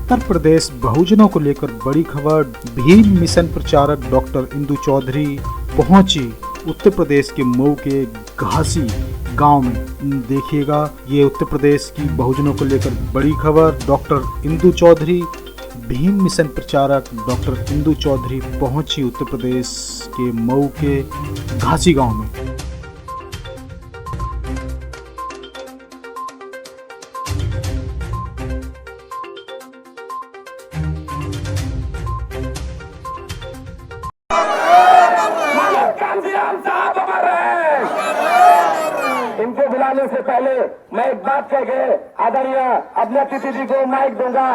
उत्तर प्रदेश बहुजनों को लेकर बड़ी खबर। भीम मिशन प्रचारक डॉक्टर इंदु चौधरी पहुंची उत्तर प्रदेश के मऊ के घासी गांव में। देखिएगा, ये उत्तर प्रदेश की बहुजनों को लेकर बड़ी खबर। डॉक्टर इंदु चौधरी, भीम मिशन प्रचारक डॉक्टर इंदु चौधरी पहुंची उत्तर प्रदेश के मऊ के घासी गांव में। इनको बुलाने से पहले मैं एक बात कह गए आदरणीय अपने अतिथि जी को माइक दूंगा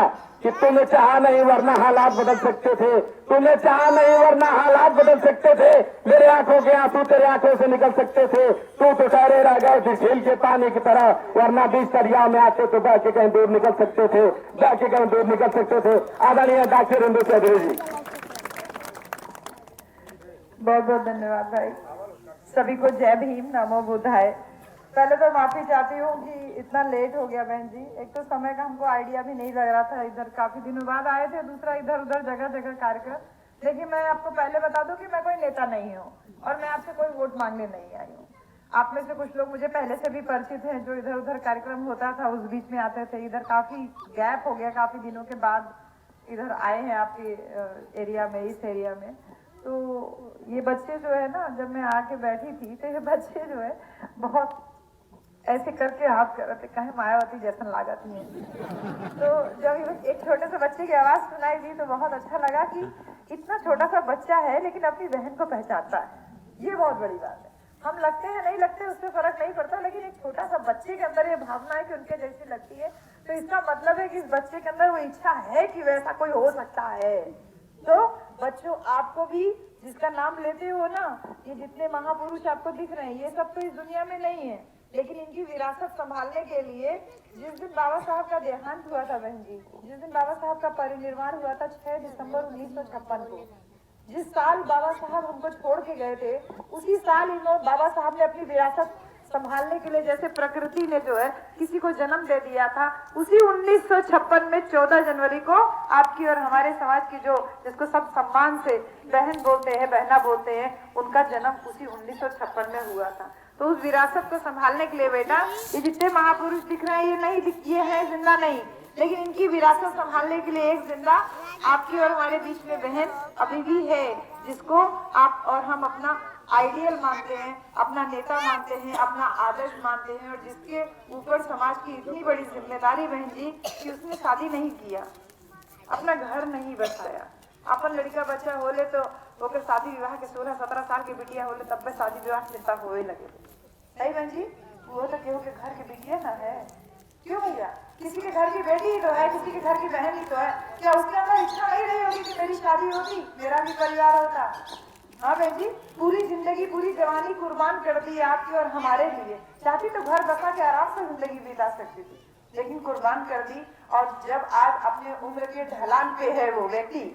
कि तूने चाहा नहीं वरना हालात बदल सकते थे, तूने चाहा नहीं वरना हालात बदल सकते थे। मेरे आंखों के आंसू तेरे आंखों से निकल सकते थे। तू तो ठहरे रह गए थे झील के पानी की तरह, वरना बीच दरिया में आते तो बह के कहीं दूर निकल सकते थे, बह के कहीं दूर निकल सकते थे। आदरणीय डॉक्टर इंदु चौधरी जी, बहुत बहुत धन्यवाद भाई। सभी को जय भीम, नमो बुद्धाय। पहले तो माफी चाहती हूँ कि इतना लेट हो गया बहन जी। एक तो समय का हमको आइडिया भी नहीं लग रहा था, इधर काफी दिनों बाद आए थे, दूसरा इधर उधर जगह जगह कार्यक्रम। लेकिन मैं आपको पहले बता दूं कि मैं कोई नेता नहीं हूँ और मैं आपसे कोई वोट मांगने नहीं आई हूँ। आप में से कुछ लोग मुझे पहले से भी परिचित हैं, जो इधर उधर कार्यक्रम होता था उस बीच में आते थे। इधर काफी गैप हो गया, काफी दिनों के बाद इधर आए हैं आपके एरिया में, इस एरिया में। तो ये बच्चे जो है ना, जब मैं आके बैठी थी तो ये बच्चे जो है बहुत ऐसे करके हाथ कर रहे थे, कहे मायावती जैसन लागत नहीं है। तो जब एक छोटे से बच्चे की आवाज सुनाई दी तो बहुत अच्छा लगा कि इतना छोटा सा बच्चा है लेकिन अपनी बहन को पहचानता है। ये बहुत बड़ी बात है। हम लगते हैं नहीं लगते उससे फर्क नहीं पड़ता, लेकिन एक छोटा सा बच्चे के अंदर ये भावना है कि उनके जैसी लगती है, तो इसका मतलब है कि इस बच्चे के अंदर वो इच्छा है कि वैसा कोई हो सकता है। तो बच्चों, आपको भी जिसका नाम लेते हो ना, ये जितने महापुरुष आपको दिख रहे हैं, ये सब तो इस दुनिया में नहीं है, लेकिन इनकी विरासत संभालने के लिए जिस दिन बाबा साहब का देहांत हुआ था बहन जी, जिस दिन बाबा साहब का परिनिर्वाण हुआ था 6 दिसंबर 1956 को, जिस साल बाबा साहब हमको छोड़ के गए थे, उसी साल बाबा साहब ने अपनी विरासत संभालने के लिए, जैसे प्रकृति ने जो है किसी को जन्म दे दिया था, उसी 1956 में 14 जनवरी को आपकी और हमारे समाज की जो, जिसको सब सम्मान से बहन बोलते हैं, बहना बोलते हैं, उनका जन्म उसी 1956 में हुआ था। तो उस विरासत को संभालने के लिए बेटा, ये जितने महापुरुष दिख रहे हैं ये नहीं, ये है जिंदा नहीं, लेकिन इनकी विरासत संभालने के लिए एक जिंदा आपकी और हमारे बीच में बहन अभी भी है, जिसको आप और हम अपना आइडियल मानते हैं, अपना नेता मानते हैं, अपना आदर्श मानते हैं, और जिसके ऊपर समाज की इतनी बड़ी जिम्मेदारी बहन जी कि उसने शादी नहीं किया, अपना घर नहीं बसाया। अपन लड़का बच्चा होले तो ओकर शादी विवाह के 16-17 साल के बिटिया होले तब में शादी विवाह चिंता होए लगे। सही बहन जी, वो तो केहू के घर की बिटिया ना है, क्यों भैया? किसी के घर की बेटी ही तो है, किसी के घर की बहन ही तो है। क्या उसके अंदर इच्छा नहीं रही होगी कि मेरी शादी होती, मेरा भी परिवार होता? हाँ बहन जी, पूरी जिंदगी, पूरी जवानी कुर्बान कर दी आपकी और हमारे लिए। चाहती तो घर बसा के आराम से जिंदगी बिता सकती थी, लेकिन कुर्बान कर दी। और जब आज अपने उम्र के ढलान पे है वो व्यक्ति,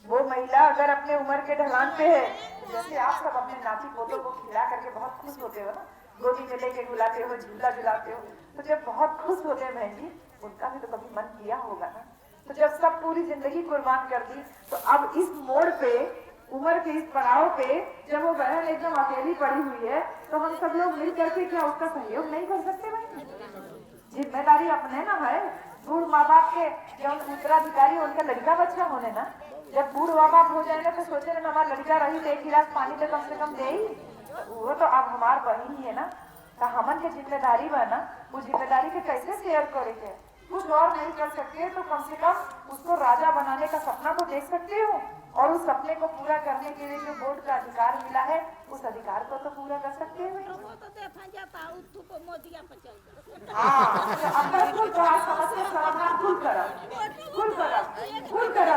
वो महिला अगर अपने उम्र के ढलान पे है, तो जैसे आप सब अपने नाती पोतों को खिला करके बहुत खुश होते हो ना, गोदी में लेके झुलाते हो, झूला झुलाते हो, तो जब बहुत खुश होते हैं बहन जी, उनका भी तो कभी मन किया होगा ना। तो जब सब पूरी जिंदगी कुर्बान कर दी, तो अब इस मोड़ पे, उम्र के इस पड़ाव पे, जब वो बहन एकदम अकेली पड़ी हुई है, तो हम सब लोग मिल करके क्या उसका सहयोग नहीं कर सकते भाई? जिम्मेदारी अपने ना है। बूढ़ माँ बाप के जो उत्तराधिकारी उनका लड़का बच्चा होने ना, जब बूढ़ माँ बाप हो जाए ना तो सोचे ना हमारा लड़का रही तो 1 गिलास पानी तो कम से कम दे ही, वो तो अब हमार बहन ही है ना। तो हमन के जिम्मेदारी बा ना, वो जिम्मेदारी के कैसे शेयर करेंगे? कुछ और नहीं कर सकते तो कम से कम उसको राजा बनाने का सपना तो देख सकते हो, और उस सपने को पूरा करने के लिए जो वोट का अधिकार मिला है, उस अधिकार को तो पूरा कर सकते हैं।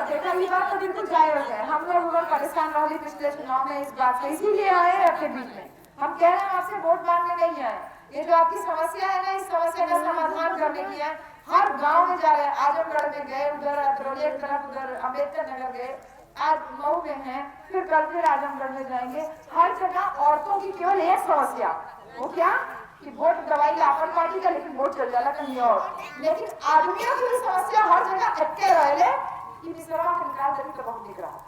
देखा, ये बात तो बिल्कुल जायज है। हम लोग उधर परेशान रहे पिछले चुनाव में इस बात से, इसीलिए आए हैं आपके बीच में। हम कह रहे हैं आपसे वोट मांगने नहीं आए, ये जो आपकी समस्या है ना, इस समस्या का समाधान करने की है। हर गांव में जा रहे हैं, आजमगढ़ में गए, उधर प्रोजेक्ट तरफ, उधर अम्बेडकर नगर गए, आज मऊ में हैं, फिर कल फिर आजमगढ़ में जाएंगे। हर जगह औरतों की केवल एक समस्या, वो क्या कि वोट दवाई अपन पार्टी का, लेकिन वोट चल जाला कहीं और। लेकिन आदमियों की भी समस्या हर जगह अटके रहे कि मिसरवा के निकाल देवी तो बहुत निक रहा।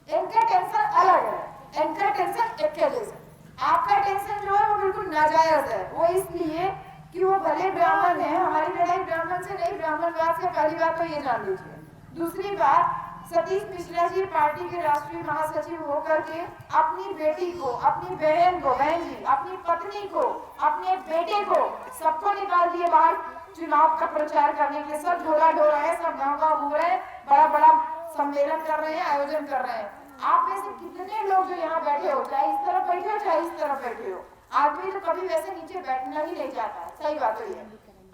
इनका टेंशन अलग है, इनका टेंशन एक जैसा। आपका टेंशन जो है वो बिल्कुल नाजायज है। वो इसलिए कि वो भले ब्राह्मण है, हमारी लड़ाई ब्राह्मण से नहीं, ब्राह्मणवाद से। पहली बात तो ये जान लीजिए। दूसरी बात, सतीश मिश्रा जी पार्टी के राष्ट्रीय महासचिव होकर के अपनी बेटी को, अपनी बहन को, बहन जी अपनी पत्नी को, अपने बेटे को, सबको निकाल दिए बाहर चुनाव का प्रचार करने के लिए। सब ढोला ढो रहे हैं, सब गाँव घूम रहे हैं, बड़ा बड़ा सम्मेलन कर रहे हैं, आयोजन कर रहे हैं। आप में से कितने लोग जो यहाँ बैठे हो, चाहे इस तरफ बैठे हो चाहे इस तरफ बैठे हो, आदमी तो कभी वैसे नीचे बैठना ही नहीं चाहता है। सही बात है।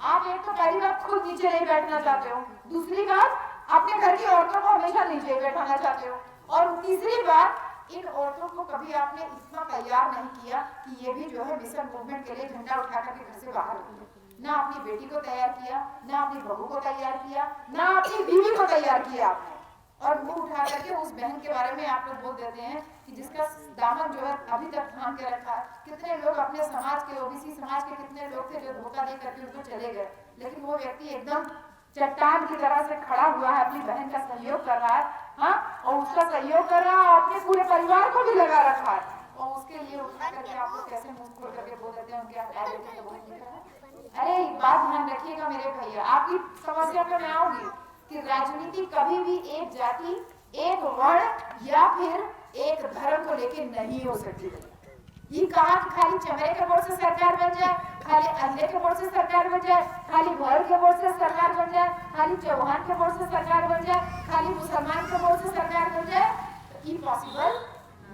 आप एक तो पहली बात खुद नीचे नहीं बैठना चाहते हो, दूसरी बात अपने घर की औरतों को हमेशा नीचे बैठाना चाहते हो, और तीसरी बात इन औरतों को कभी आपने इतना तैयार नहीं किया कि ये भी जो है मिशन मूवमेंट के लिए झंडा उठा करके घर से बाहर निकले। ना अपनी बेटी को तैयार किया, ना अपनी बहू को तैयार किया, ना अपनी बीवी को तैयार किया आपने। और मुंह उठा करके उस बहन के बारे में आप लोग बोल देते हैं कि जिसका दामन जो है अभी तक थाम के रखा है। कितने लोग अपने समाज के, ओबीसी समाज के कितने लोग थे जो धोखा दे करके उनको चले गए, लेकिन वो व्यक्ति एकदम चट्टान की तरह से खड़ा हुआ है, अपनी बहन का सहयोग कर रहा है। हाँ, और उसका सहयोग कर रहा है और अपने पूरे परिवार को भी लगा रखा है, और उसके लिए उठा करके आप लोग कैसे मुंह खोल करके बोल देते हैं उनके हटा देते हैं, बहुत निकला है। अरे बात ध्यान रखिएगा मेरे भैया, आपकी समस्या पे मैं आऊंगी कि राजनीति कभी भी एक जाति, एक वर्ण या फिर एक धर्म को लेकर नहीं हो सकती है। ये कहा कि खाली चमड़े के वोट से सरकार बन जाए, खाली अंधे के वोट से सरकार बन जाए, खाली भर के वोट से सरकार बन जाए, खाली चौहान के वोट से सरकार बन जाए, खाली मुसलमान के वोट से सरकार बन जाए, ये पॉसिबल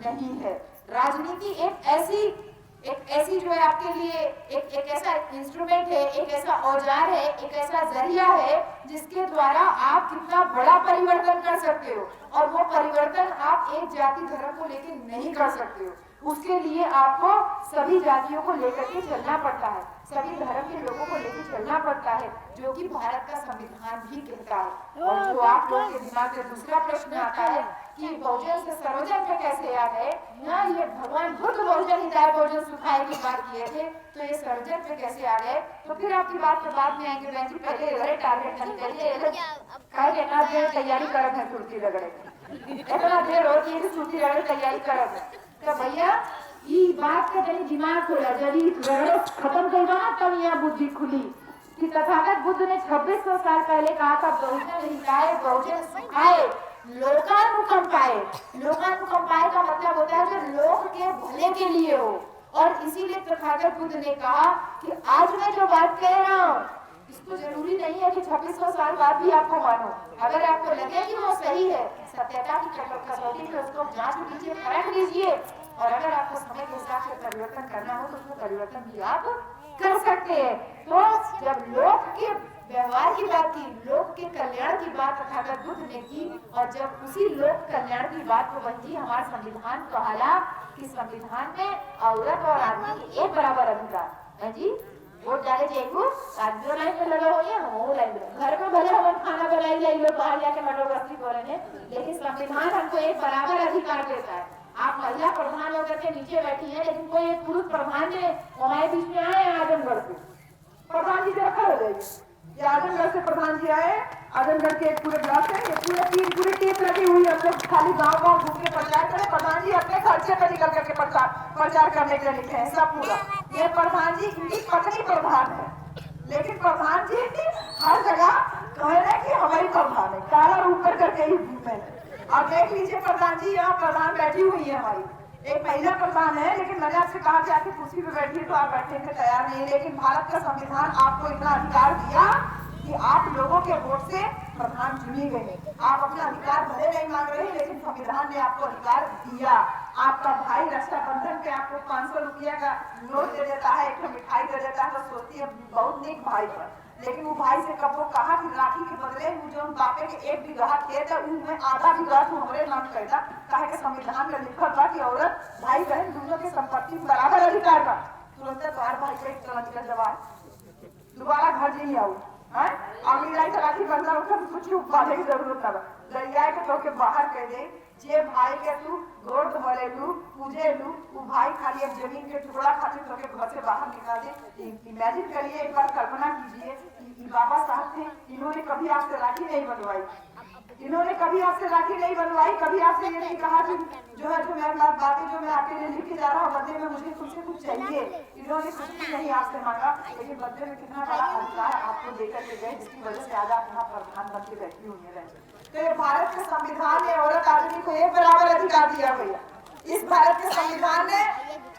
नहीं है। राजनीति एक ऐसी जो है आपके लिए एक ऐसा इंस्ट्रूमेंट है, एक ऐसा औजार है, एक ऐसा जरिया है जिसके द्वारा आप कितना बड़ा परिवर्तन कर सकते हो, और वो परिवर्तन आप एक जाति धर्म को लेकर नहीं कर सकते हो। उसके लिए आपको सभी जातियों को लेकर के चलना पड़ता है, सभी धर्म के लोगों को लेकर चलना पड़ता है, जो कि भारत का संविधान भी कहता है। और जो आप लोगों के दिमाग में दूसरा प्रश्न आता है कि बहुजन से सर्वजन पे कैसे आ गए, ना ये भगवान बुद्ध बहुजन हिताय बहुजन सुखाय की बात किए थे, तो ये सर्वजन पे कैसे आ गए, तो फिर आपकी बात पे बाद में आएंगे। बहन जी पहले टारगेट नहीं करिए, इतना देर तैयारी करब है सुर्ती रगड़े, इतना देर होती है कि सुर्ती रगड़े तैयारी करब है। तो भैया ये बात का जब दिमाग खोला, जब रगड़े खत्म करना तब यहाँ बुद्धि खुली कि तथागत बुद्ध ने 2600 साल पहले कहा था बहुजन हिताय बहुजन सुखाय लोकानुकंपाय। लोकानुकंपाय का मतलब होता है जो लोक के भले के लिए हो, और इसीलिए तथागत बुद्ध ने कहा कि आज मैं जो बात कह रहा हूँ इसको जरूरी नहीं है कि 2600 साल बाद भी आपको मानो। अगर आपको लगे कि वो सही है, सत्यता की कसौटी में उसको जांच लीजिए, परख लीजिए, और अगर आपको समय के हिसाब से परिवर्तन करना हो तो उसको परिवर्तन भी आप कर सकते हैं। तो जब लोक के व्यवहार की बात की, लोक के कल्याण की बात तथागत बुद्ध ने की, और जब उसी लोक कल्याण की बात को वही हमारा संविधान कहला कि संविधान में औरत और आदमी एक बराबर अधिकार है। जी वोट डाले जाएंगे, आदमियों लाइन में लगे हुए हैं, हम लाइन में, घर में भले हम खाना बनाई जाएंगे, बाहर जाके मटोगस्ती करेंगे, लेकिन संविधान हमको एक बराबर अधिकार देता है। आप महिला प्रधान होकर के नीचे बैठी है, लेकिन कोई एक पुरुष प्रधान ने हमारे बीच में आए आजमगढ़ से, प्रधान जी से रखा हो जाएगी, ये आजमगढ़ से प्रधान जी आए, आजमगढ़ के एक पूरे ब्लॉक है, ये पूरी टीम लगी हुई है, हम लोग खाली गाँव घूम के प्रचार करें। प्रधान जी अपने खर्चे पे निकल करके प्रचार करने के लिए लिखे हैं सब पूरा। ये प्रधान जी इनकी पत्नी प्रधान है, लेकिन प्रधान जी हर जगह कह रहे हैं कि हमारी प्रधान है, काला रूप कर करके ही घूमे। और देख लीजिए प्रधान जी यहाँ प्रधान बैठी हुई है, हमारी एक महिला प्रधान है, लेकिन मैंने आपसे कहा कि आपकी कुर्सी पे बैठी है तो आप बैठने के तैयार नहीं। लेकिन भारत का संविधान आपको इतना अधिकार दिया कि आप लोगों के वोट से प्रधान चुनी गई। आप अपना अधिकार भले नहीं मांग रहे, लेकिन संविधान ने आपको अधिकार दिया। आपका भाई रक्षाबंधन पे आपको 500 रुपया का नोट दे देता है, एक मिठाई दे देता है, तो सोचती है बहुत नेक भाई पर, लेकिन वो भाई से कब वो कहा कि राखी के बदले जो बापे के 1 बीघा खेत है उनमें आधा बीघा तो हमारे नाम करता, कहे के संविधान में लिखा था कि औरत भाई बहन दोनों की संपत्ति बराबर अधिकार का। तुरंत बार भाई को एक तरह का जवाब, दोबारा घर नहीं आओ, अमीराई तलाठी बनना होगा तो कुछ बांधने की जरूरत ना दरिया के तो के बाहर कह दे जे भाई के तू गोड़ धोले लू पूजे लू वो भाई खाली अब जमीन के टुकड़ा खातिर तो के घर से बाहर निकाल दे। इमेजिन करिए, एक बार कल्पना कीजिए कि बाबा साहब थे, इन्होंने कभी आपसे राखी नहीं बनवाई, इन्होंने कभी आपसे राखी नहीं बनवाई, कभी आपसे ये नहीं कहा कि जो है जो मैं बातें जो मैं आपके लिए लिख के जा रहा हूँ बदले में मुझे तुमसे कुछ चाहिए, इन्होंने कुछ भी नहीं आपसे मांगा, लेकिन बदले में कितना बड़ा अधिकार आपको देकर के गए जिसकी वजह से आज आप यहाँ प्रधानमंत्री बैठी हुई है। तो ये भारत के संविधान ने औरत आदमी को एक बराबर अधिकार दिया भैया। इस भारत के संविधान ने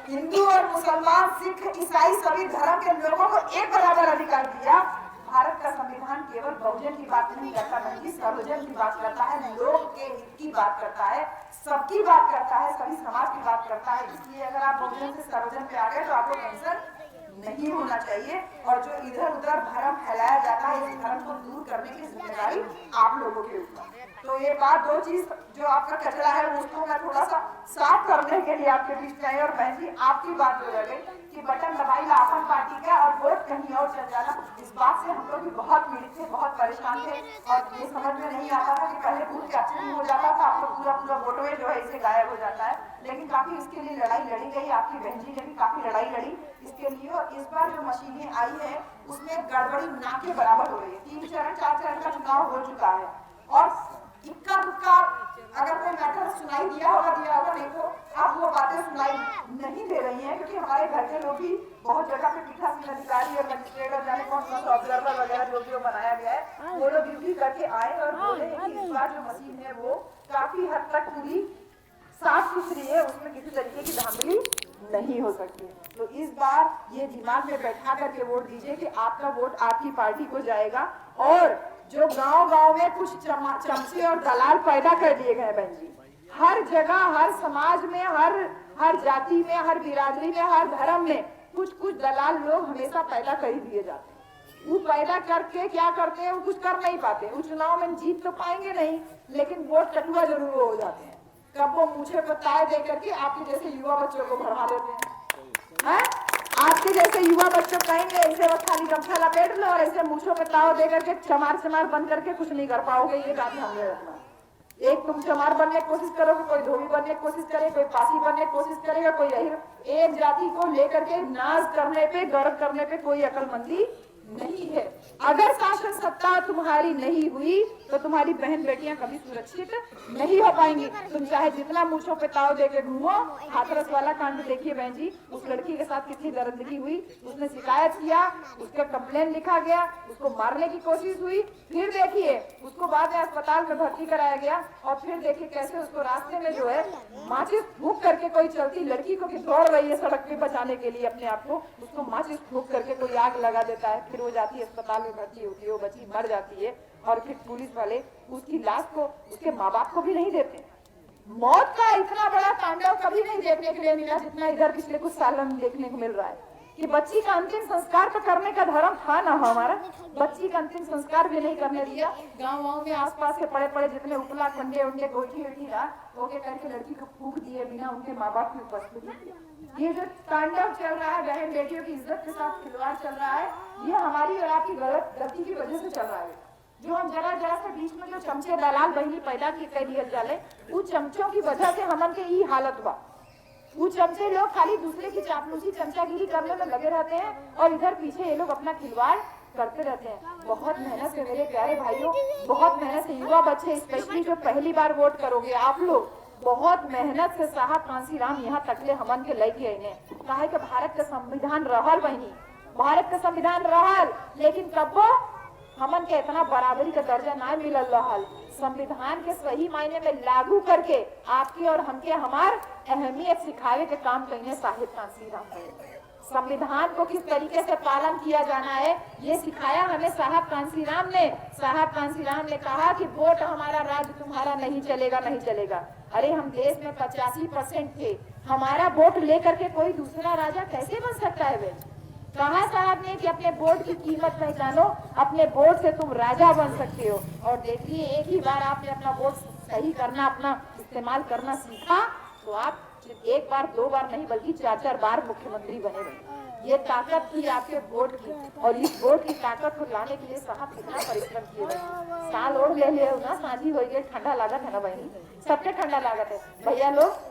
हिंदू और मुसलमान, सिख, ईसाई सभी धर्म के लोगों को एक बराबर अधिकार दिया। भारत का संविधान केवल बहुजन की बात नहीं करता, बल्कि सर्वजन की बात करता है, लोग के हित की बात करता है, सबकी बात करता है, सभी समाज की बात करता है। इसलिए अगर आप बहुजन से सर्वजन पे आ गए तो आपको टेंशन नहीं होना चाहिए। और जो इधर उधर धर्म फैलाया जाता है, इस धर्म को दूर करने की जिम्मेदारी आप लोगों के ऊपर। तो ये बात, दो चीज, जो आपका कचरा है उसको मैं थोड़ा सा साफ करने के लिए आपके बीच में आई। और बहन जी, आपकी बात जो रह गई कि बटन दबाई ला अपन पार्टी का और वोट कहीं और चल जाना, इस बात से हम लोग भी बहुत पीड़ित थे, बहुत परेशान थे और ये समझ में नहीं आता था कि पहले बूथ कैप्चरिंग हो जाता था, अब तो पूरा वोटवे जो है इसे गायब हो जाता है। लेकिन काफी इसके लिए लड़ाई लड़ी गई, आपकी बहन जी ने भी काफी लड़ाई लड़ी इसके लिए। और इस बार जो मशीनें आई है उसमें गड़बड़ी ना के बराबर हो रही है। 3 चरण 4 चरण का चुनाव हो चुका है और इक्का दुक्का अगर कोई मैटर सुनाई दिया होगा, नहीं तो अब वो बातें सुनाई नहीं दे रही हैं, क्योंकि हमारे घर के लोग भी बहुत जगह पे पीठासीन अधिकारी और मजिस्ट्रेट और जाने कौन सा ऑब्जर्वर वगैरह जो बनाया गया है, वो लोग ड्यूटी करके आए और बोले कि इस बार जो मशीन है वो काफी हद तक पूरी साफ सुथरी है, उसमें किसी तरीके की धांधली नहीं हो सकती। तो इस बार ये दिमाग में बैठा करके वोट दीजिए कि आपका वोट आपकी पार्टी को जाएगा। और जो गांव-गांव में कुछ चमचे और दलाल पैदा कर दिए गए बहन जी, हर जगह, हर समाज में, हर जाति में, हर बिरादरी में, हर धर्म में कुछ दलाल लोग हमेशा पैदा कर ही दिए जाते हैं। वो पैदा करके क्या करते हैं, वो कुछ कर नहीं पाते, वो चुनाव में जीत तो पाएंगे नहीं, लेकिन वोट कटुआ जरूर हो जाते हैं। कब वो मुझे बताए दे करके आपके जैसे युवा बच्चों को भरवा देते हैं, आपके जैसे युवा बच्चों कहेंगे ऐसे बस खाली गमछा लपेट लो और ऐसे मूछों पे ताव दे करके चमार बन करके कुछ नहीं कर पाओगे। ये बात ध्यान में रखना। एक तुम चमार बनने की कोशिश करोगे, कोई धोबी बनने की कोशिश करेगा, कोई पासी बनने की कोशिश करेगा, कोई यही एक जाति को लेकर के नाज करने पे, गर्व करने पे कोई अकलमंदी नहीं है। अगर शासन सत्ता तुम्हारी नहीं हुई तो तुम्हारी बहन बेटियां कभी सुरक्षित नहीं हो पाएंगी। तुम चाहे जितना मूछों पे ताव देके घूमो। हाथरस वाला कांड देखिए बहन जी, उस लड़की के साथ कितनी दर्दगी हुई, उसने शिकायत किया, उसका कंप्लेन लिखा गया, उसको मारने की कोशिश हुई, फिर देखिए उसको बाद में अस्पताल में भर्ती कराया गया और फिर देखिए कैसे उसको रास्ते में जो है माचिस फूंक करके कोई चलती लड़की को दौड़ रही है सड़क पे बचाने के लिए अपने आप को, उसको माचिस फूंक करके कोई आग लगा देता है, फिर वो जाती है अस्पताल में भर्ती होती है, वो बच्ची मर जाती है और फिर पुलिस वाले उसकी लाश को उसके माँ बाप को भी नहीं देते। मौत का इतना बड़ा तांडव कभी नहीं देखने के लिए मिला जितना इधर पिछले कुछ सालों में देखने को मिल रहा है कि बच्ची का अंतिम संस्कार तो करने का धर्म था ना हमारा, बच्ची का अंतिम संस्कार भी नहीं करने दिया। गाँव में आसपास के पड़े जितने उपला कंडे उंडे गोठी रहा वो के करके लड़की को फूंक दिए बिना उनके माँ बाप की उपस्थिति। ये जो तांडव चल रहा है, बहन बेटियों की इज्जत के साथ खिलवाड़ चल रहा है, ये हमारी और आपकी गलती की वजह से चल रहा है। जो हम जरा से बीच में जो चमचे दलाल बहनी पैदा कर दिए जाले, उस चमचों की वजह से हमन के ये हालत बा। वो चमचे लोग खाली दूसरे की चापलूसी चमचागिरी करने में लगे रहते हैं और इधर पीछे ये लोग अपना खिलवाड़ करते रहते हैं। बहुत मेहनत से मेरे प्यारे भाइयों, बहुत मेहनत से युवा बच्चे स्पेशली जो पहली बार वोट करोगे आप लोग, बहुत मेहनत से साहब कांसीराम यहाँ तकले हमन के लेके आए कहा कि भारत का संविधान रहल बहनी, भारत का संविधान रहल, लेकिन कब हमन के इतना बराबरी का दर्जा ना मिलल रहल। संविधान के सही मायने में लागू करके आपकी और हमके हमार अहमियत सिखावे के काम कहीं साहिब कांसीराम ने। संविधान को किस तरीके से पालन किया जाना है ये सिखाया हमें साहब कांसीराम ने। साहब कांसीराम ने कहा कि वोट हमारा, राज्य तुम्हारा नहीं चलेगा, नहीं चलेगा। अरे हम देश में 85% थे, हमारा वोट लेकर के कोई दूसरा राजा कैसे बन सकता है? वे कहा साहब ने कि अपने वोट की कीमत पहचानो, अपने वोट से तुम राजा बन सकते हो। और देखिए एक ही बार आपने अपना वोट सही करना, अपना इस्तेमाल करना सीखा तो आप एक बार 2 बार नहीं बल्कि 4 बार मुख्यमंत्री बने रहे। ये ताकत थी आपके वोट की, और इस वोट की ताकत को लाने के लिए साहब कितना परिश्रम किए बहनी। साल और ले लिया ना, साझी हो गई, ठंडा लागत है ना बहनी, सबके ठंडा लागत है। भैया लोग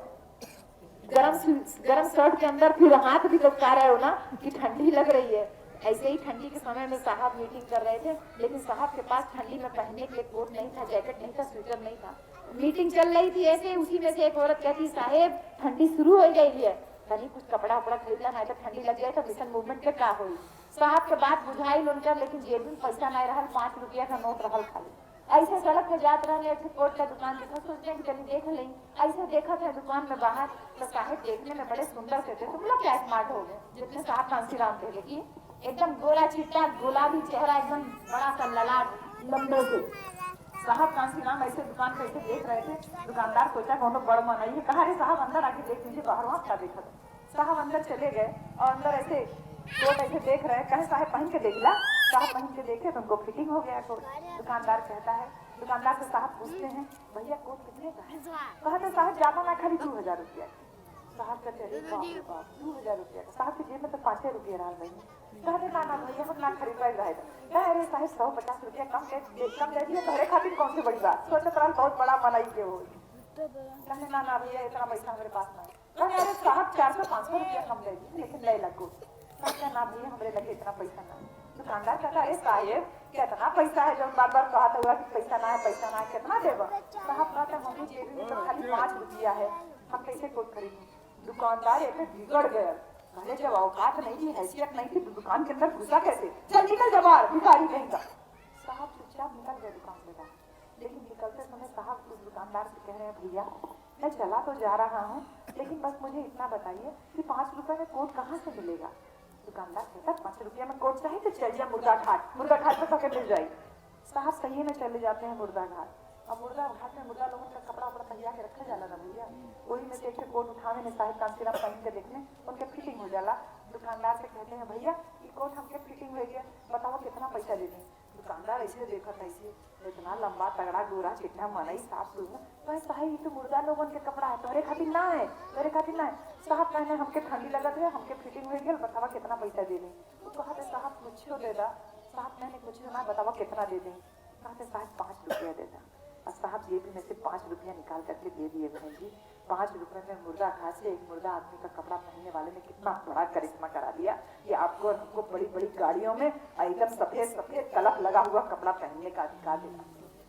गरम शर्ट के अंदर फिर हाथ भी लपका रहे हो ना कि ठंडी लग रही है। ऐसे ही ठंडी के समय में साहब मीटिंग कर रहे थे, लेकिन साहब के पास ठंडी में पहनने के लिए कोट नहीं था, जैकेट नहीं था, स्वेटर नहीं था। मीटिंग चल रही थी ऐसे, उसी में से एक औरत कहती, साहेब ठंडी शुरू हो गई है, कहीं कुछ कपड़ा उपड़ा खरीदना, नहीं तो ठंडी लग जाए तो मिशन मूवमेंट के क्या हुई। साहब के बात बुझाई उनका, लेकिन जेब में पैसा नहीं रहा, 5 रुपया का नोट रहल खाली। ऐसे सड़क पे जात रहे, कोट का दुकान देखा, सोचते कि चलिए देख लें। ऐसे देखा था दुकान में बाहर, तो साहेब देखने में बड़े सुंदर थे। तुम लोग क्या स्मार्ट हो गए, जितने साहब कांसीराम थे, लेकिन एकदम गोरा चिट्टा गुलाबी चेहरा, एकदम बड़ा सा ललाट लंबे से। साहब कांसीराम ऐसे दुकान पे ऐसे देख रहे थे। दुकानदार सोचा कौन बड़ मन आई है, कहा रे साहब अंदर आके देख लीजिए, बाहर वहाँ क्या देखा था। साहब अंदर चले गए और अंदर ऐसे कोट ऐसे देख रहे हैं, कहे साहब पहन के देख ला। साहब पहन के देखे तो उनको फिटिंग हो गया कोट। दुकानदार कहता है, दुकानदार से साहब पूछते हैं, भैया कोट कितने का है? कहते साहब ज्यादा ना, खाली 2000 रुपया। साहब कहते हैं 2000 रुपया। साहब की जेब में तो 5 रुपये रहा नहीं। कहते ना ना भैया हम ना खरीद पाए रहे। अरे साहब 150 रुपया कम दे दिए, तोहरे खातिर कौन सी बड़ी बात, सोचत रहा बहुत बड़ा मलाई के हो। कहते ना ना भैया इतना पैसा मेरे पास नहीं। कहते अरे साहब 400-500 रुपया कम दे दिए, लेकिन ले लगो। कहते ना भैया हमारे लगे इतना पैसा नहीं। दुकानदार कहता अरे साहेब कितना पैसा है, जब बार बार कहता हुआ कि पैसा ना है, पैसा ना है, कितना देगा? साहब कहते मम्मी जेब में तो खाली 5 रुपया है, हम कैसे कोट खरीदें? दुकानदार एक बिगड़ गया, कहले जब औकात नहीं थी, हैसियत नहीं थी, तो दुकान के अंदर घुसा कैसे? चल निकल जा बाहर, भिखारी कहीं का। साहब चुपचाप निकल गए दुकान से बाहर, लेकिन निकलते समय साहब उस दुकानदार से कह रहे हैं, भैया मैं चला तो जा रहा हूँ, लेकिन बस मुझे इतना बताइए कि 5 रुपए में कोट कहाँ से मिलेगा? दुकानदार कहता 5 रुपया में कोट चाहिए तो चल जा मुर्गा घाट पे पकड़ मिल जाएगी। साहब सही में चले जाते हैं मुर्गा घाट। अब मुर्गा घाट में मुर्गा लोगों का कपड़ा उपड़ा तैयार के रखा जाला ना भैया, वही में से एक कोट उठावे ने साहिब कांसीराम पहन के देखने, उनके फिटिंग हो जाला। दुकानदार से कहते हैं भैया ये कोट हमके फिटिंग हो गया, बताओ कितना पैसा दे दें? दुकानदार ऐसे देखा था, ऐसे इतना लंबा तगड़ा गोरा चिट्ठा मनई साफ सुन, तो साहिब ये तो मुर्गा लोगों के कपड़ा है, तोरे खातिर ना है, तोरे खातिर ना है। साहब कहने हमके ठंडी लगत है, हमके फिटिंग हो गया, बतावा कितना पैसा दे दें? तो कहते साहब कुछ दे दा। साहब मैंने कुछ ना, बतावा कितना दे दें? कहते साहब 5 रुपया दे दा। और साहब जेब में से 5 रुपया निकाल करके दे दिए बहन जी। 5 रुपए में मुर्गा घाट से एक मुर्गा आदमी का कपड़ा पहनने वाले ने कितना बड़ा करिश्मा करा दिया कि आपको और हमको बड़ी बड़ी गाड़ियों में एकदम सफेद कलफ लगा हुआ कपड़ा पहनने का अधिकार देना।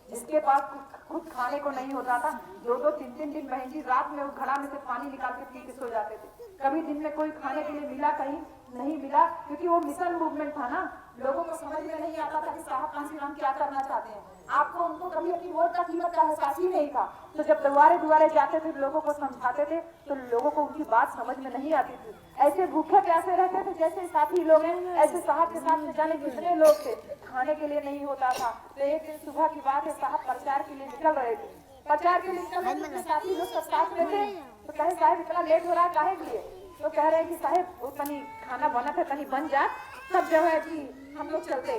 जिसके पास खुद खाने को नहीं होता था, 2-2, 3-3 दिन बहन जी रात में वो घड़ा में से पानी निकाल के पी के सो जाते थे। कभी दिन में कोई खाने के लिए मिला, कहीं नहीं मिला, क्योंकि वो मिशन मूवमेंट था ना, लोगों को समझ में नहीं आता था कि साहब कांसीराम क्या करना चाहते हैं। आपको उनको कभी अपनी वोट का कीमत का एहसास ही नहीं था। तो जब दुआरे जाते थे, लोगों को समझाते थे, तो लोगों को उनकी बात समझ में नहीं आती थी। ऐसे भूखे प्यासे रहते थे जैसे साथी लोग हैं, ऐसे साहब के साथ में जाने कितने लोग थे, खाने के लिए नहीं होता था। तो एक दिन सुबह की बात है, साहब प्रचार के लिए निकल रहे थे। प्रचार के लिए निकल रहे थे, साथी लोग सब साथ में थे। तो कहे साहब इतना लेट हो रहा है काहे के लिए? तो कह रहे हैं कि साहब वो तनी खाना बना था, तनी बन जा, तब जो है कि हम लोग चलते,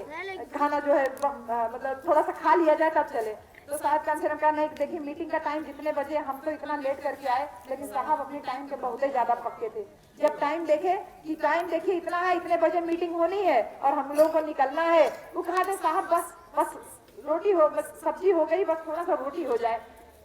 खाना जो है मतलब थोड़ा सा खा लिया जाए तब चले। तो साहब कांसीराम का नहीं, देखिए मीटिंग का टाइम जितने बजे, हम तो इतना लेट करके आए, लेकिन साहब अपने टाइम के बहुत ही ज्यादा पक्के थे। जब टाइम देखे कि टाइम देखिए इतना है, इतने बजे मीटिंग होनी है और हम लोगों को निकलना है, वो कहा थे साहब बस रोटी हो, बस सब्जी हो गई, बस थोड़ा सा रोटी हो जाए।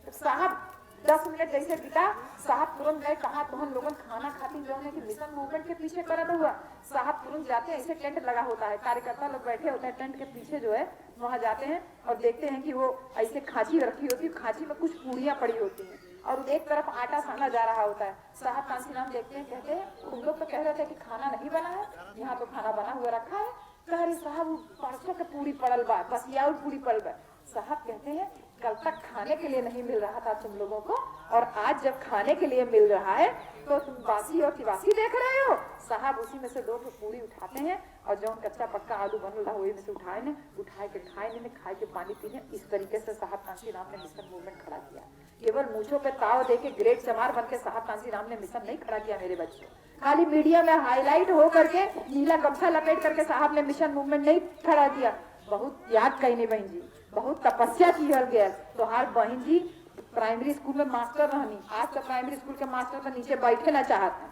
तो साहब 10 मिनट जैसे बीता, साहब तुरंत गए, कहा तो हम लोगों खाना खाती जो है कि मिशन मूवमेंट के पीछे करत हुआ। साहब तुरंत जाते हैं, ऐसे टेंट लगा होता है, कार्यकर्ता लोग बैठे होते हैं टेंट के पीछे जो है, वहां जाते हैं और देखते हैं कि वो ऐसे खांची रखी होती है, खांची में कुछ पूड़ियां पड़ी होती हैं और एक तरफ आटा साना जा रहा होता है। साहब कांसीराम देखते हैं, कहते हैं तुम लोग तो कह रहे थे कि खाना नहीं बना है, यहाँ तो खाना बना हुआ रखा है। कह रहे साहब परसों के पूरी पड़ल बा, बस या पूरी पड़ल बा। साहब कहते हैं कल तक खाने के लिए नहीं मिल रहा था तुम लोगों को, और आज जब खाने के लिए मिल रहा है तो तुम बासी और तिवासी देख रहे हो। साहब उसी में से 2 पूरी उठाते हैं और जो कच्चा पक्का आलू बन रहा वही में से उठाए के खाए के पानी पीने। इस तरीके से साहब कांसीराम ने मिशन मूवमेंट खड़ा किया। केवल मूंछों पे ताव देके ग्रेट चमार बन के साहब कांसीराम ने मिशन नहीं खड़ा किया मेरे बच्चों। खाली मीडिया में हाईलाइट हो करके, नीला गमछा लपेट करके साहब ने मिशन मूवमेंट नहीं खड़ा किया। बहुत याद कही नहीं बहन जी, बहुत तपस्या की गया। तो हर बहन जी प्राइमरी स्कूल में मास्टर रहनी, आज तो प्राइमरी स्कूल के मास्टर तो नीचे बैठे ना चाहते,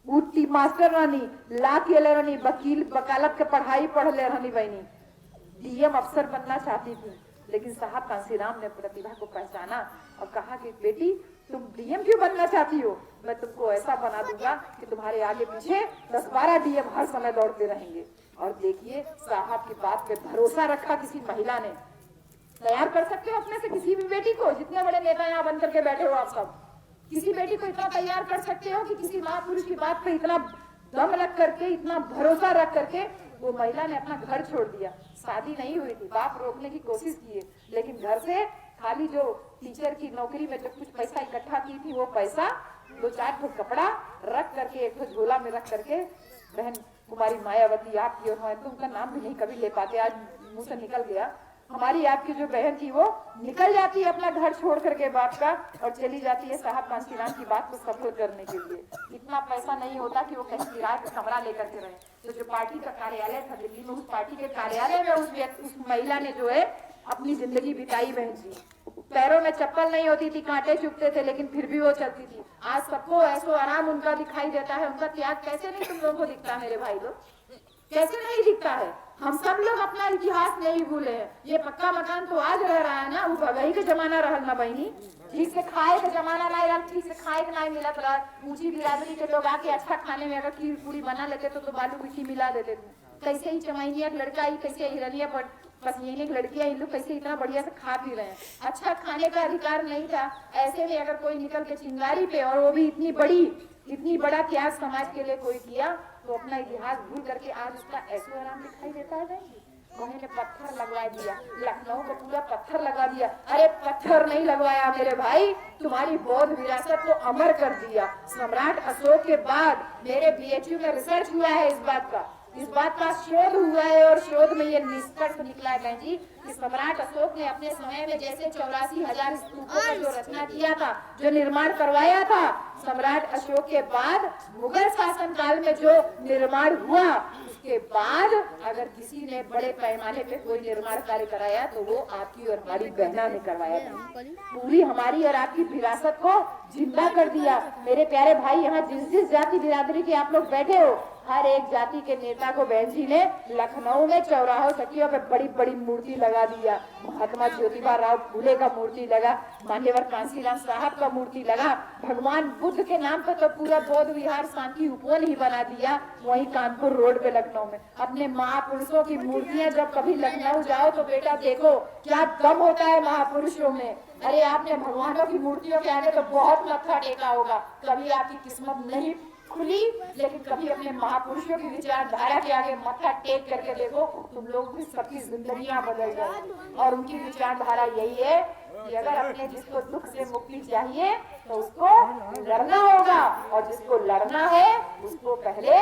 उठी मास्टर रहनी, ला के ले रहनी, वकील वकालत के पढ़ाई पढ़ ले रहनी बहनी, डीएम अफसर बनना चाहती थी, लेकिन साहब कांसीराम ने प्रतिभा को पहचाना और कहा कि बेटी तुम डीएम क्यों बनना चाहती हो, मैं तुमको ऐसा बना दूंगा कि तुम्हारे आगे पीछे 10-12 डीएम हर समय दौड़ते रहेंगे। और देखिए साहब की बात पे भरोसा रखा किसी महिला ने। तैयार कर सकते हो अपने से किसी भी बेटी को, जितने बड़े नेता यहाँ बन करके बैठे हो आप सब, किसी बेटी को इतना तैयार कर सकते हो कि किसी महापुरुष की बात पे इतना दम रख करके, इतना भरोसा रख करके वो महिला ने अपना घर छोड़ दिया। शादी नहीं हुई थी, बाप रोकने की कोशिश किए, लेकिन घर से खाली जो टीचर की नौकरी में जो कुछ पैसा इकट्ठा की थी वो पैसा 2-4 ठो कपड़ा रख करके एक ठो झोला में रख करके, बहन कुमारी मायावती आपकी, और मैं तुमका नाम भी नहीं कभी ले पाते, आज मुंह से निकल गया, हमारी आपकी जो बहन थी वो निकल जाती है अपना घर छोड़ करके बाप का और चली जाती है साहब कांसीराम की बात को सफल करने के लिए। इतना पैसा नहीं होता कि वो कहीं किराए का कमरा लेकर के रहे। तो जो पार्टी का कार्यालय था दिल्ली में, उस पार्टी के कार्यालय में उस महिला ने जो है अपनी जिंदगी बिताई बहन जी। पैरों में चप्पल नहीं होती थी, कांटे चुभते थे, लेकिन फिर भी वो चलती थी। आज सबको ऐसो आराम उनका दिखाई देता है, उनका त्याग कैसे नहीं तुम लोगों को दिखता मेरे भाई लोग, कैसे नहीं दिखता है। हम सब लोग अपना इतिहास नहीं भूले हैं। ये पक्का मकान तो आज रह रहा है ना, वो भगई के जमाना रहल ना बहनी, ठीक से खाए का जमाना नहीं रहा, ठीक से खाए का नहीं मिलत रहा। ऊंची बिरादरी के लोग आके अच्छा खाने में अगर खीर पूरी बना लेते तो बालू मिट्टी मिला देते थे। कैसे ही चमैनिया लड़का ही, कैसे हिरनिया पसनिया की लड़कियां, इन लोग कैसे इतना बढ़िया से खा पी रहे हैं। अच्छा खाने का अधिकार नहीं था, ऐसे में अगर कोई निकल के चिंगारी पे, और वो भी इतनी बड़ा त्याग समाज के लिए कोई किया, तो अपना इतिहास भूल करके आज उसका ऐसे आराम दिखाई देता है। वहीं ने पत्थर लगवा दिया, लखनऊ को पूरा पत्थर लगा दिया। अरे पत्थर नहीं लगवाया मेरे भाई, तुम्हारी बौद्ध विरासत को अमर कर दिया। सम्राट अशोक के बाद मेरे बीएचयू में रिसर्च हुआ है इस बात का शोध हुआ है, और शोध में ये निष्कर्ष निकला है बहन जी कि सम्राट अशोक ने अपने समय में जैसे 84,000 स्तूपों का जो रचना किया था, जो निर्माण करवाया था, सम्राट अशोक के बाद मुगल शासन काल में जो निर्माण हुआ, उसके बाद अगर किसी ने बड़े पैमाने पे कोई निर्माण कार्य कराया तो वो आपकी और हमारी बहना ने करवाया था। पूरी हमारी और आपकी विरासत को जिंदा कर दिया। मेरे प्यारे भाई, यहाँ जिस जाति बिरादरी के आप लोग बैठे हो, हर एक जाति के नेता को बहन जी ने लखनऊ में चौराहों चक्कियों पे बड़ी बड़ी मूर्ति लगा दिया। महात्मा ज्योतिबा राव फूले का मूर्ति लगा, मान्यवर कांसीराम साहब का मूर्ति लगा, भगवान बुद्ध के नाम पे तो पूरा बौद्ध विहार शांति उपवन ही बना दिया वहीं कानपुर रोड पे लखनऊ में। अपने महापुरुषों की मूर्तियां जब कभी लखनऊ जाओ तो बेटा देखो क्या दम होता है महापुरुषों में। अरे आपने भगवानों की मूर्तियों के आगे तो बहुत मत्था टेका होगा, कभी आपकी किस्मत नहीं खुली, लेकिन कभी अपने महापुरुषों की विचारधारा के आगे मत्था टेक करके देखो, तुम लोग भी सबकी जिंदगियां बदल जाएंगी। और उनकी विचारधारा यही है कि अगर अपने जिसको दुख से मुक्ति चाहिए तो उसको लड़ना होगा, और जिसको लड़ना है उसको पहले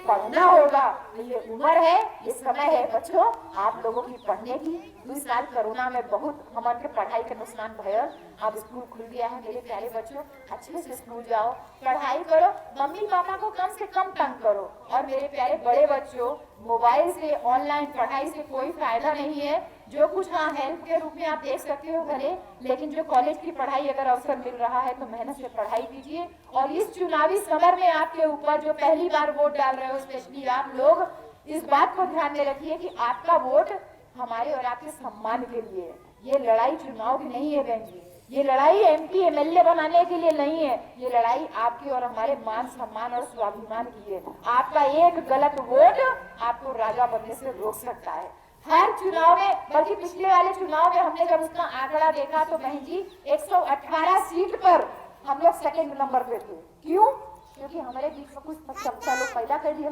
पढ़ना होगा। ये उम्र है, ये समय है बच्चों आप लोगों की पढ़ने की। 2 साल कोरोना में बहुत हमारे पढ़ाई का नुकसान भयल, अब स्कूल खुल गया है मेरे प्यारे बच्चों, अच्छे से स्कूल जाओ, पढ़ाई करो, मम्मी पापा को कम से कम तंग करो। और मेरे प्यारे बड़े बच्चों, मोबाइल से ऑनलाइन पढ़ाई से कोई फायदा नहीं है। जो कुछ हाँ हेल्प के रूप में आप देख सकते हो भले, लेकिन जो कॉलेज की पढ़ाई अगर अवसर मिल रहा है तो मेहनत से पढ़ाई कीजिए। और इस चुनावी समर में आपके ऊपर जो पहली बार वोट डाल रहे हो, स्पेशली आप लोग, इस बात को ध्यान में रखिए कि आपका वोट हमारे और आपके सम्मान के लिए है। ये लड़ाई चुनाव की नहीं है बहन जी, ये लड़ाई MP MLA बनाने के लिए नहीं है, ये लड़ाई आपकी और हमारे मान सम्मान और स्वाभिमान की है। आपका एक गलत वोट आपको राजा बनने से रोक सकता है। हर चुनाव में, बल्कि पिछले वाले चुनाव में हमने जब उसका आंकड़ा देखा तो बहन जी 118 सीट पर हम लोग सेकंड नंबर पे थे। क्यों? क्योंकि हमारे बीच में कुछ चमचा लोग पैदा कर दिए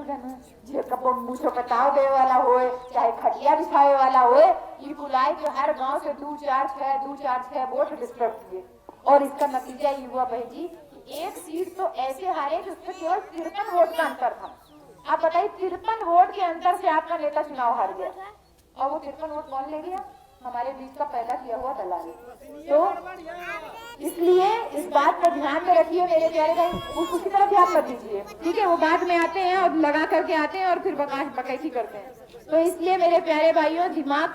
जो कपो मुझे कटाव दे वाला होए, चाहे खटिया बिछावे वाला होए, ये बुलाए तो हर गांव से 2-4-6 वोट डिस्टर्ब किए। और इसका नतीजा ये हुआ बहन जी कि एक सीट तो ऐसे हारे जिसपे केवल 53 वोट का अंतर था। आप बताइए 53 वोट के अंतर से आपका नेता चुनाव हार गया, और वो 53 वोट कौन ले गया? हमारे बीच का पैदा किया हुआ दलाल। तो इसलिए इस बात पर ध्यान में रखिए मेरे प्यारे भाई, उसकी तरफ ध्यान मत दीजिए, ठीक है? वो बाद में आते हैं और लगा करके आते हैं और फिर बकैती करते हैं। तो इसलिए मेरे प्यारे भाइयों, दिमाग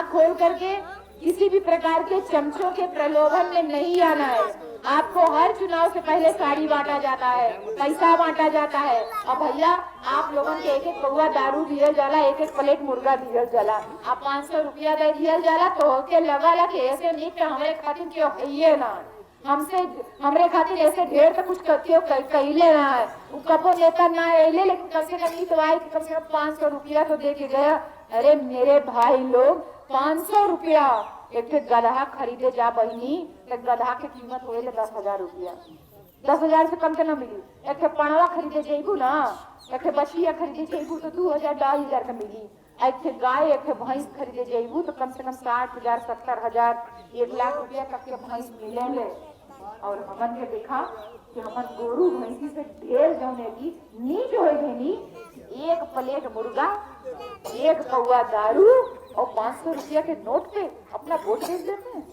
खोल करके किसी भी प्रकार के चमचों के प्रलोभन में नहीं आना है। आपको हर चुनाव से पहले साड़ी बांटा जाता है, पैसा बांटा जाता है, और भैया आप लोगों के एक एक पौवा दारू दियल जाला, एक एक प्लेट मुर्गा दियल जाला, आप 500 रुपया दे दियल जाला तो के लगा के ऐसे नीक के हमारे खातिर क्यों कहिए ना, हमसे हमरे खातिर ऐसे ढेर तो कुछ क्यों कहिले ना है, वो कपो नेता ना अले, लेकिन कम से कम तो आए कम से कम 500 रुपया तो दे के गया। अरे मेरे भाई लोग 500 रुपया एक गधा खरीदे जा बहनी, एक गधा की कीमत हो 10,000 रुपया, 10,000 से कम के न मिली। एक पणवा खरीदे जेबू ना, एक बछिया खरीदे जेबू तो 2,000 2,500 का मिली, एक गाय एक भैंस खरीदे जेबू तो कम से कम 60,000 70,000 1 लाख रुपया तक के भैंस मिले। और हमन के देखा कि हमन गोरू भैंसी से ढेर जौने की नीच हो गई, एक प्लेट मुर्गा, एक पौवा दारू और 500 रुपया के नोट पे अपना वोट बेच देते हैं।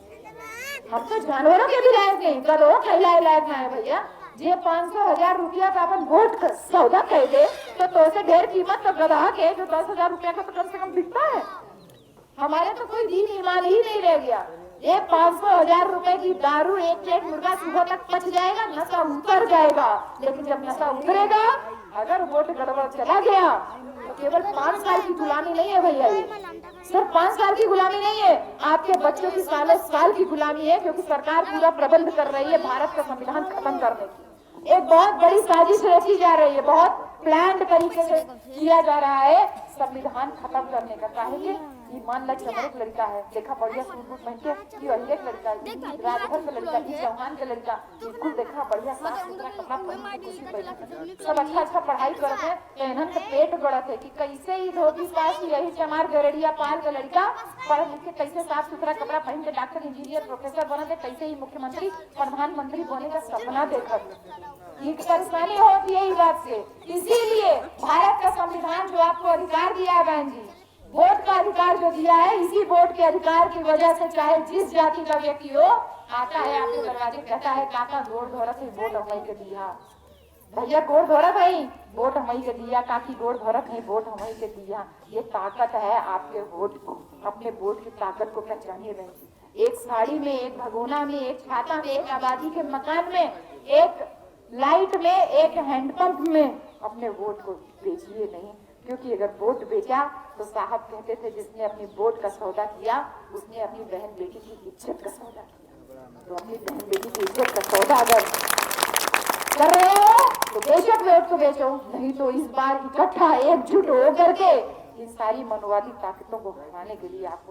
हम तो जानवरों के भी लायक नहीं, गधों खैला लायक ना है भैया। जे 500,000 रुपया का अपन वोट का सौदा कह दे तो से ढेर कीमत तो गधा के जो 10,000 रुपया का तो कम से कम बिकता है। हमारे तो कोई दीन ईमान ही नहीं रह गया। ये 500,000 रुपए की दारू एक प्लेट मुर्गा सुबह तक पच जाएगा, नशा उतर जाएगा, लेकिन जब नशा उतरेगा अगर वोट गड़बड़ चला गया तो केवल 5 साल की गुलामी नहीं है भैया, ये सिर्फ 5 साल की गुलामी नहीं है, आपके बच्चों की सालों साल की गुलामी है, क्योंकि सरकार पूरा प्रबंध कर रही है भारत का संविधान खत्म करने की। एक बहुत बड़ी साजिश रची जा रही है, बहुत प्लान्ड तरीके से किया जा रहा है संविधान खत्म करने का। काहे ईमान लग चमक लड़का है, देखा बढ़िया सूट बूट पहन के, ये अहिलेख लड़का, राजभर का लड़का, ये चौहान का लड़का, बिल्कुल देखा बढ़िया साफ सुथरा कपड़ा पहन के खुशी बैठी, सब अच्छा पढ़ाई करते हैं, तो इन्हन का पेट गड़त है कि कैसे ही धोबी पास यही चमार गरड़िया पाल का लड़का पढ़ लिख के कैसे साफ सुथरा कपड़ा पहन के डॉक्टर इंजीनियर प्रोफेसर बनते, कैसे ही मुख्यमंत्री प्रधानमंत्री बने का सपना देखा। ये परेशानी होती है इस बात से, इसीलिए भारत का संविधान जो आपको अधिकार दिया है बहन जी, वोट का अधिकार जो दिया है, इसी वोट के अधिकार की वजह से चाहे जिस जाति का व्यक्ति हो आता है आपके दरवाजे, कहता है काका गोड़ धोरा से वोट हमारी के दिया, भैया गोड़ धोरा भाई वोट हमारी के दिया, काकी गोड़ धोरा नहीं वोट हमारी के दिया। ये ताकत है आपके वोट को, अपने वोट की ताकत को पहचानिए बहन जी। एक साड़ी में, एक भगोना में, एक छाता में, एक आबादी के मकान में, एक लाइट में, एक हैंडपंप में अपने वोट को बेचिए नहीं, क्योंकि अगर वोट बेचा तो साहब कहते थे जिसने अपनी वोट का सौदा किया उसने अपनी बहन बेटी की इज्जत का सौदा किया। तो अपनी बहन बेटी की इज्जत का सौदा अगर कर रहे हो तो बेशक वोट को बेचो, नहीं तो इस बार इकट्ठा एकजुट हो करके इन सारी मनोवादी ताकतों को हटाने के लिए आपको